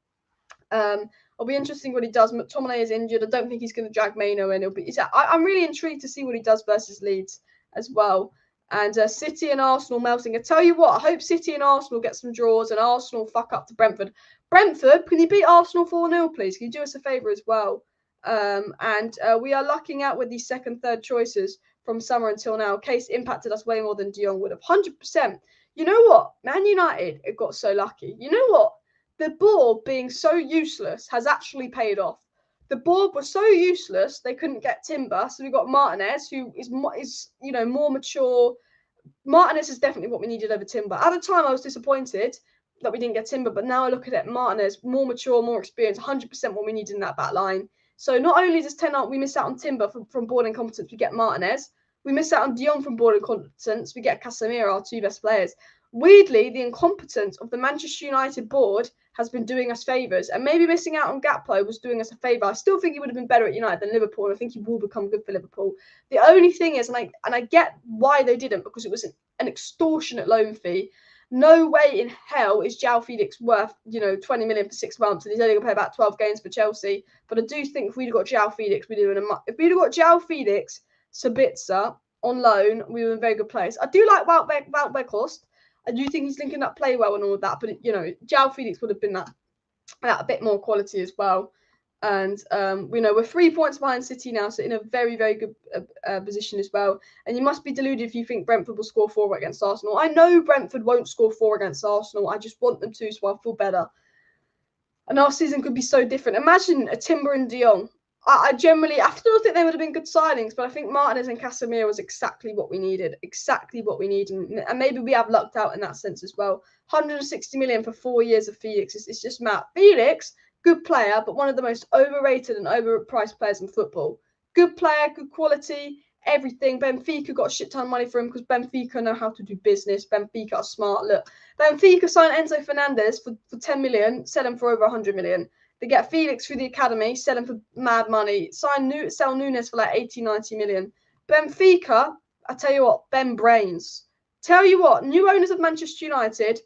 It'll be interesting what he does. McTominay is injured. I don't think he's going to drag Maino in. I'm really intrigued to see what he does versus Leeds as well. And City and Arsenal melting. I tell you what, I hope City and Arsenal get some draws and Arsenal fuck up to Brentford. Brentford, can you beat Arsenal 4-0, please? Can you do us a favour as well? We are lucking out with these second, third choices from summer until now. Case impacted us way more than De Jong would have. 100%. You know what? Man United, it got so lucky. You know what? The board being so useless has actually paid off. The board was so useless they couldn't get Timber, so we got Martinez, who is more mature. Martinez is definitely what we needed over Timber. At the time, I was disappointed that we didn't get Timber, but now I look at it, Martinez, more mature, more experienced, 100% what we needed in that back line. So not only does we miss out on Timber from board incompetence, we get Martinez. We miss out on De Jong from board incompetence, we get Casemiro, our 2 best players. Weirdly, the incompetence of the Manchester United board has been doing us favours, and maybe missing out on Gakpo was doing us a favour. I still think he would have been better at United than Liverpool, and I think he will become good for Liverpool. The only thing is, and I get why they didn't, because it was an extortionate loan fee. No way in hell is João Felix worth 20 million for 6 months, and he's only going to play about 12 games for Chelsea. But I do think if we'd have got João Felix, if we'd have got João Felix, Sabitzer on loan, we were in a very good place. I do like Wout Weghorst. I do think he's linking up play well and all of that, but João Felix would have been that a bit more quality as well. And we're 3 points behind City now, so in a very, very good position as well. And you must be deluded if you think Brentford will score 4 against Arsenal. I know Brentford won't score 4 against Arsenal. I just want them to, so I'll feel better. And our season could be so different. Imagine a Timber and De Jong. I still think they would have been good signings, but I think Martinez and Casemiro was exactly what we needed. And maybe we have lucked out in that sense as well. 160 million for 4 years of Felix. It's just mad. Felix, good player, but one of the most overrated and overpriced players in football. Good player, good quality, everything. Benfica got a shit ton of money for him because Benfica know how to do business. Benfica are smart. Look, Benfica signed Enzo Fernandez for 10 million, sell him for over 100 million. They get Felix through the academy, sell him for mad money. Sell Nunes for like 80, 90 million. Benfica, I tell you what, Ben Brains. Tell you what, new owners of Manchester United,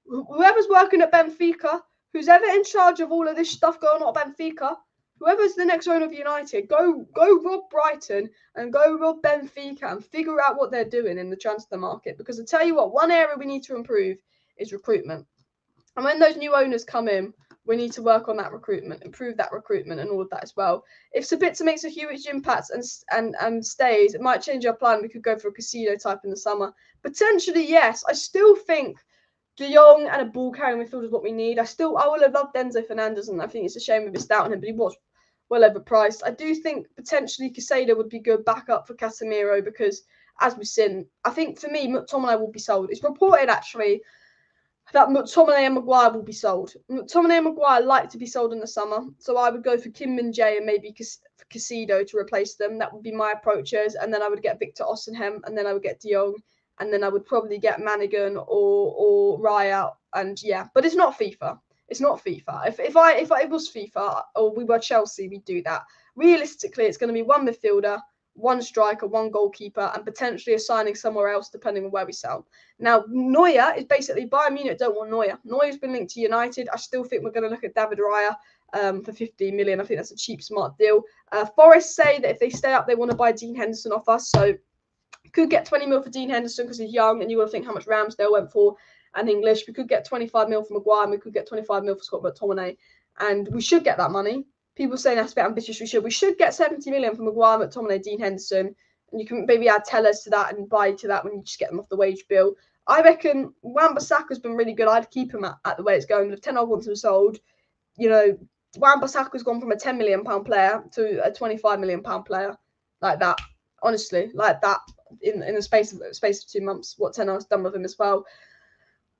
whoever's working at Benfica, who's ever in charge of all of this stuff going on at Benfica, whoever's the next owner of United, go rob Brighton and go rob Benfica and figure out what they're doing in the transfer market. Because I tell you what, one area we need to improve is recruitment. And when those new owners come in, we need to work on that recruitment, improve that recruitment and all of that as well. If Sabitzer makes a huge impact and stays, it might change our plan. We could go for a Casino type in the summer. Potentially, yes. I still think De Jong and a ball-carrying midfield is what we need. I will have loved Enzo Fernandez, and I think it's a shame we missed out on him, but he was well overpriced. I do think potentially Casado would be good backup for Casemiro because, as we've seen, I think for me, McTominay will be sold. It's reported actually that McTominay and Maguire will be sold. McTominay and Maguire like to be sold in the summer, so I would go for Kim Min-jae and maybe Casido to replace them. That would be my approaches, and then I would get Victor Osimhen, and then I would get De Jong, and then I would probably get Manigan or Raya, and yeah. But it's not FIFA. It's not FIFA. If it was FIFA or we were Chelsea, we'd do that. Realistically, it's going to be one midfielder, one striker, one goalkeeper, and potentially a signing somewhere else depending on where we sell. Now, Neuer is basically Bayern Munich don't want Neuer. Neuer's been linked to United. I still think we're going to look at David Raya for 15 million. I think that's a cheap, smart deal. Forest say that if they stay up, they want to buy Dean Henderson off us. So could get 20 mil for Dean Henderson because he's young, and you got to think how much Ramsdale went for and English. We could get 25 mil for Maguire, and we could get 25 mil for Scott McTominay, and we should get that money. People saying that's a bit ambitious. We should get 70 million for Maguire, McTominay, Dean Henderson, and you can maybe add Tellers to that and buy to that when you just get them off the wage bill. I reckon Wan-Bissaka's been really good. I'd keep him at the way it's going. If Ten Hag wants him sold, Wan-Bissaka's gone from a £10 million player to a £25 million player, like that. Honestly, like that in the space of 2 months. What Ten Hag's done with him as well.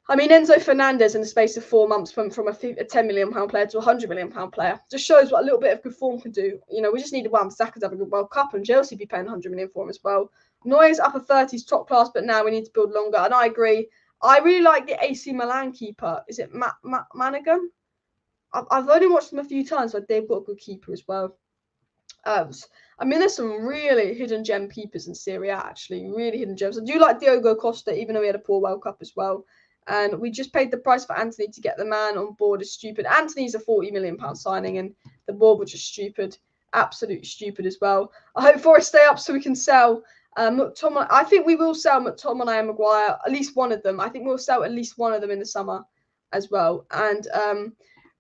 I mean, Enzo Fernandez in the space of 4 months from a £10 million player to a £100 million player just shows what a little bit of good form can do. We just needed Wan-Bissaka to have a good World Cup, and Chelsea be paying 100 million for him as well. Neuer's upper 30s, top class, but now we need to build longer. And I agree. I really like the AC Milan keeper. Is it Manigan? I've only watched him a few times, but they've got a good keeper as well. I mean, there's some really hidden gem keepers in Serie A, actually. Really hidden gems. I do like Diogo Costa, even though he had a poor World Cup as well. And we just paid the price for Anthony to get the man on board. Is stupid. Anthony's a £40 million signing, and the board was just stupid. Absolutely stupid as well. I hope Forest stay up so we can sell McTominay. I think we will sell McTominay and Maguire, at least one of them. I think we'll sell at least one of them in the summer as well. And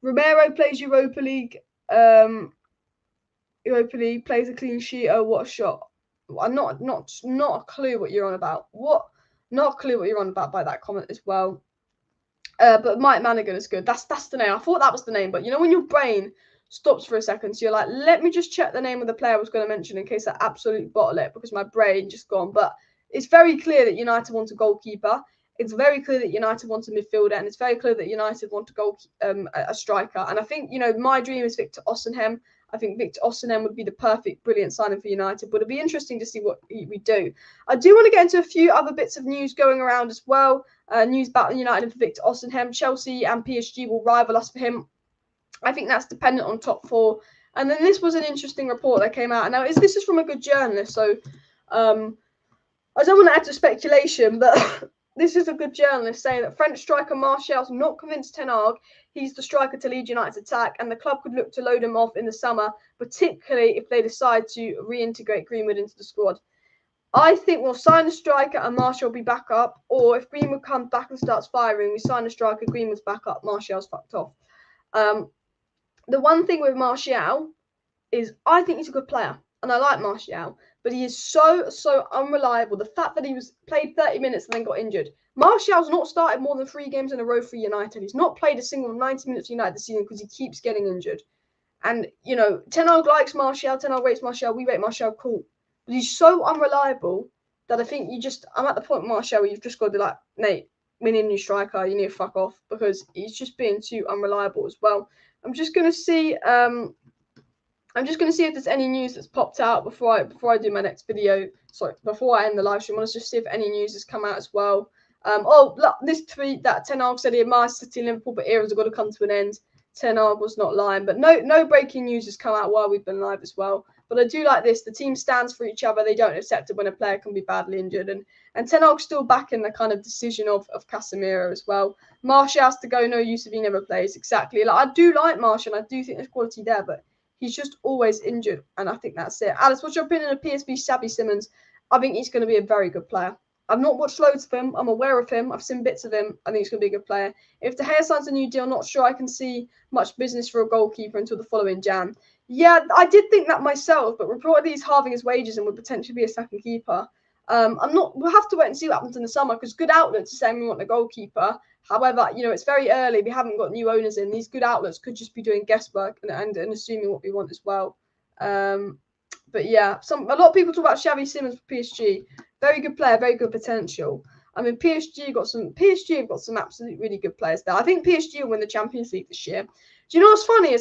Romero plays Europa League. Europa League, plays a clean sheet. Oh, what a shot. I'm not a clue what you're on about. Not a clue what you're on about by that comment as well. But Mike Manigan is good. That's the name. I thought that was the name, but when your brain stops for a second, so you're like, let me just check the name of the player I was going to mention in case I absolutely bottle it because my brain just gone. But it's very clear that United want a goalkeeper. It's very clear that United want a midfielder, and it's very clear that United want a striker. And I think, my dream is Victor Osimhen. I think Victor Osimhen would be the perfect, brilliant signing for United, but it'd be interesting to see what we do. I do want to get into a few other bits of news going around as well. News about United and for Victor Osimhen. Chelsea and PSG will rival us for him. I think that's dependent on top 4. And then this was an interesting report that came out. Now, this is from a good journalist, so I don't want to add to speculation, but this is a good journalist saying that French striker Martial's not convinced Ten Hag he's the striker to lead United's attack, and the club could look to load him off in the summer, particularly if they decide to reintegrate Greenwood into the squad. I think we'll sign a striker and Martial will be back up, or if Greenwood comes back and starts firing, we sign a striker, Greenwood's back up, Martial's fucked off. The one thing with Martial is I think he's a good player, and I like Martial, but he is so unreliable. The fact that he played 30 minutes and then got injured. Martial's not started more than 3 games in a row for United. He's not played a single 90 minutes for United this season because he keeps getting injured. And, Ten Hag likes Martial, Ten Hag rates Martial, we rate Martial, cool. But he's so unreliable that I think I'm at the point with Martial where you've just got to be like, mate, we need a new striker, you need to fuck off, because he's just being too unreliable as well. I'm just going to see if there's any news that's popped out before I do my next video. Sorry, before I end the live stream, I want to just see if any news has come out as well. Look, this tweet that Ten Hag said he admires City and Liverpool, but eras have got to come to an end. Ten Hag was not lying, but no breaking news has come out while we've been live as well. But I do like this. The team stands for each other. They don't accept it when a player can be badly injured. And Ten Hag's still backing the kind of decision of Casemiro as well. Martial has to go. No use if he never plays. Exactly. Like, I do like Martial, and I do think there's quality there, but he's just always injured, and I think that's it. Alice, what's your opinion of PSV Xavi Simons? I think he's going to be a very good player. I've not watched loads of him. I'm aware of him. I've seen bits of him. I think he's going to be a good player. If De Gea signs a new deal, not sure I can see much business for a goalkeeper until the following Jan. Yeah, I did think that myself, but reportedly he's halving his wages and would potentially be a second keeper. We'll have to wait and see what happens in the summer, because good outlets are saying we want a goalkeeper. However, it's very early. We haven't got new owners in. These good outlets could just be doing guesswork and assuming what we want as well. But yeah, a lot of people talk about Xavi Simons for PSG. Very good player, very good potential. I mean, PSG have got some absolutely really good players there. I think PSG will win the Champions League this year. Do you know what's funny?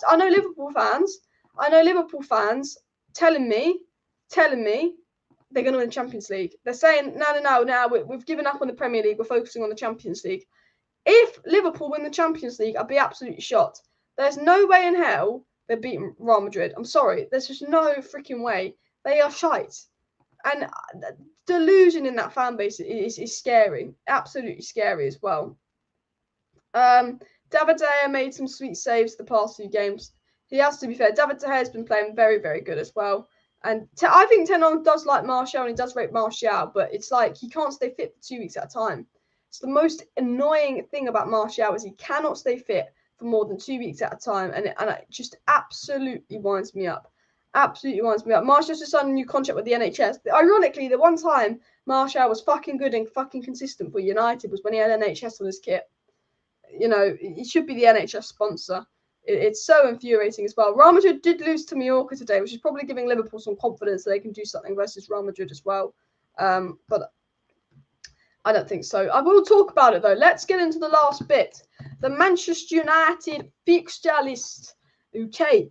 I know Liverpool fans telling me they're going to win the Champions League. They're saying, no, we've given up on the Premier League. We're focusing on the Champions League. If Liverpool win the Champions League, I'd be absolutely shocked. There's no way in hell they're beating Real Madrid. I'm sorry. There's just no freaking way. They are shite. And delusion in that fan base is scary. Absolutely scary as well. David De Gea made some sweet saves the past few games. He has to be fair. David De Gea has been playing very, very good as well. And I think Ten Hag does like Martial and he does rate Martial, but it's like he can't stay fit for 2 weeks at a time. It's the most annoying thing about Martial is he cannot stay fit for more than 2 weeks at a time, and it just absolutely winds me up. Absolutely winds me up. Martial just signed a new contract with the NHS. Ironically, the one time Martial was fucking good and fucking consistent for United was when he had NHS on his kit. You know, he should be the NHS sponsor. It's so infuriating as well. Real Madrid did lose to Mallorca today, which is probably giving Liverpool some confidence that they can do something versus Real Madrid as well. But I don't think so. I will talk about it though. Let's get into the last bit. The Manchester United fixture list. Okay.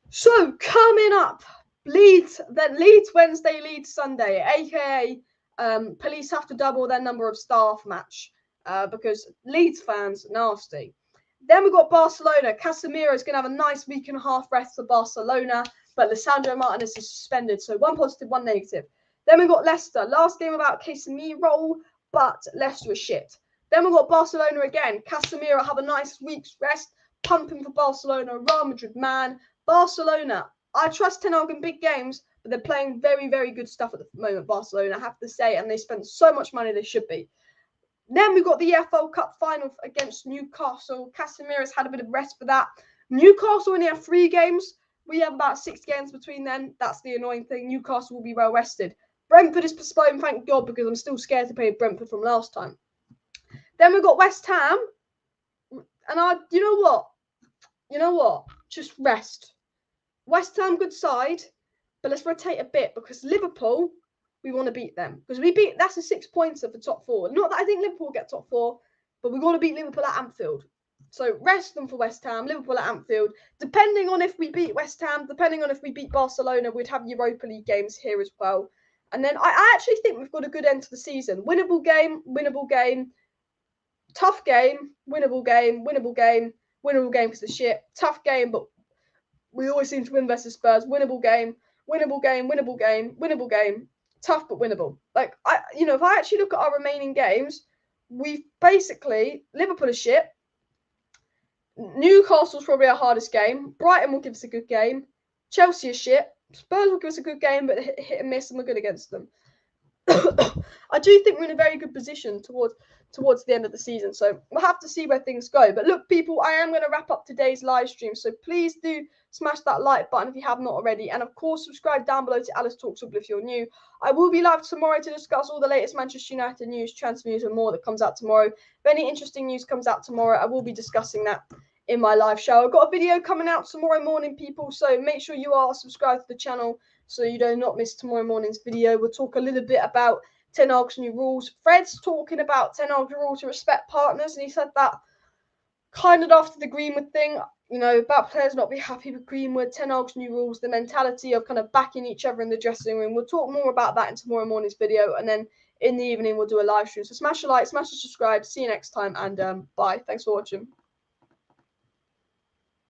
So coming up, Leeds Wednesday, Leeds Sunday, aka police have to double their number of staff match because Leeds fans nasty. Then we've got Barcelona. Casemiro is going to have a nice week and a half rest for Barcelona, but Lisandro Martinez is suspended, so 1 positive, 1 negative. Then we've got Leicester. Last game about Casemiro, but Leicester is shit. Then we've got Barcelona again. Casemiro have a nice week's rest, pumping for Barcelona. Real Madrid, man. Barcelona. I trust Ten Hag in big games, but they're playing very, very good stuff at the moment, Barcelona, I have to say, and they spend so much money they should be. Then we've got the EFL Cup final against Newcastle. Casemiro's had a bit of rest for that. Newcastle only have 3 games. We have about 6 games between them. That's the annoying thing. Newcastle will be well rested. Brentford is postponed, thank God, because I'm still scared to play Brentford from last time. Then we've got West Ham. And you know what? Just rest. West Ham, good side. But let's rotate a bit because Liverpool, we want to beat them. Because that's a 6-pointer for top 4. Not that I think Liverpool will get top 4, but we've got to beat Liverpool at Anfield. So rest them for West Ham, Liverpool at Anfield. Depending on if we beat West Ham, depending on if we beat Barcelona, we'd have Europa League games here as well. And then I actually think we've got a good end to the season. Winnable game, tough game, winnable game because of shit. Tough game, but we always seem to win versus Spurs. Winnable game. Tough but winnable. Like if I actually look at our remaining games, we've basically Liverpool is shit. Newcastle's probably our hardest game. Brighton will give us a good game. Chelsea is shit. Spurs will give us a good game, but hit and miss, and we're good against them. I do think we're in a very good position towards the end of the season, so we'll have to see where things go. But look, people, I am going to wrap up today's live stream, so please do smash that like button if you have not already, and of course subscribe down below to Alice Talks if you're new. I will be live tomorrow to discuss all the latest Manchester United news, transfer news, and more that comes out tomorrow. If any interesting news comes out tomorrow, I will be discussing that in my live show. I've got a video coming out tomorrow morning, people, so make sure you are subscribed to the channel so you do not miss tomorrow morning's video. We'll talk a little bit about Ten Hag's new rules. Fred's talking about Ten Hag's rule to respect partners, and he said that kind of after the Greenwood thing, about players not be happy with Greenwood, Ten Hag's new rules, the mentality of kind of backing each other in the dressing room. We'll talk more about that in tomorrow morning's video, and then in the evening we'll do a live stream. So smash a like, smash a subscribe. See you next time, and bye. Thanks for watching.